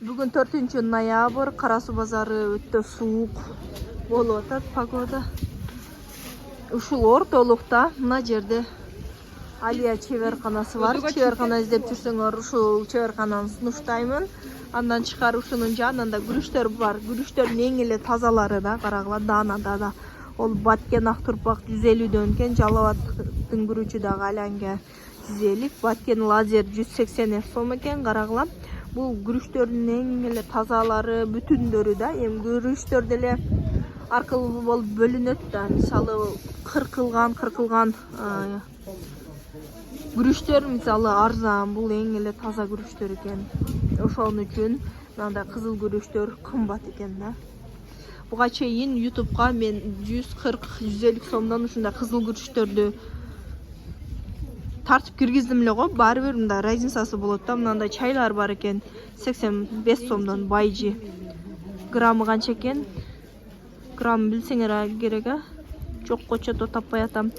Бүгін 4 ноябрь, Қарасу базары өтті суық болуп атат погода. Ушул ортолукта мына жерде Алия чеберканасы бар. Чеберкана издеп жүрсөңөр, ушул чеберкананы сунуштаймын. Андан чыкар ушунун жанында күрүчтөр бар. Күрүчтөрдүн эң эле тазалары да, карагыла даанада да. Ол баткен ак турпак 150дөн экен, Жалалбаттын күрүчү да алянга 150, баткен лазер 180 сом экен, карагыла. Бул күрүчтөрдүн эң эле тазалары, бүтүндөрү да, эми күрүчтөр деле аркылуу болуп бөлүнөт да. Мисалы кыркылган күрүчтөр мисалы арзан, бул эң эле таза күрүчтөр экен. Ошон үчүн мындай кызыл күрүчтөр кымбат экен да. Буга чейин YouTube'га мен 140-150 сомдон ушундай кызыл күрүчтөрдү тартып киргиздим эле го. Баары бир мындай разницасы болот да. Мындай чайлар бар экен. 85 сомдон байжи. Граммы канча экен? Грамм билсеңер керек а? Жоккочо таппай атам.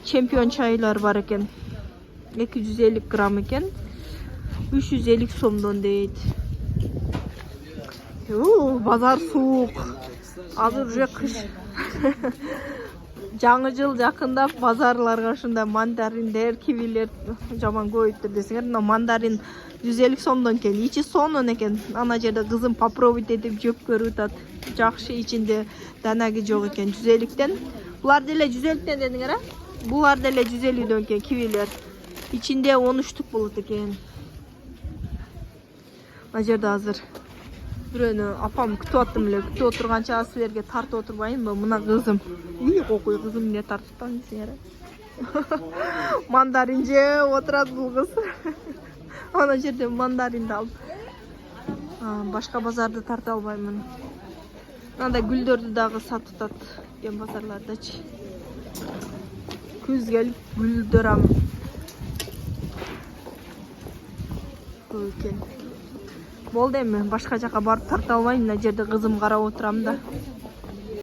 Чемпион чайлар бар экен. 250 грамм экен. 350 сомдон дейт. Базар суук. Азыр уже кыш. Жаңы жыл жакындап, базарларга ушундай мандариндер, кивилер жаман көбөйттүр десеңер. Мына мандарин 150 сомдон экен. Ичи сонун экен. Ана жерде кызым попробовать этип жеп көрүп атат. Жакшы, ичинде данаги жок экен. 150ден. Булар деле 150ден дедиңер а? Булар деле 150дөн экен кивилер. Ичинде 13 болот экен. Мына жерде азыр бирөөнү апам күтүп аттым эле. Күтүп отурганча силерге тартып отурбайынбы? Мына кызым. Кокуй кызым эмне тартып атам десеңер. Мандарин жеп отурат бул кыз. Ана жерде мандаринди алып. Башка базарды тарта албаймын. Мындай гүлдөрдү дагы сатып атат экен базарлардачы. Күз келип гүлдөр экен. Болду эми башка жака барып тарта албайм, мына жерде кызым карап отурам да.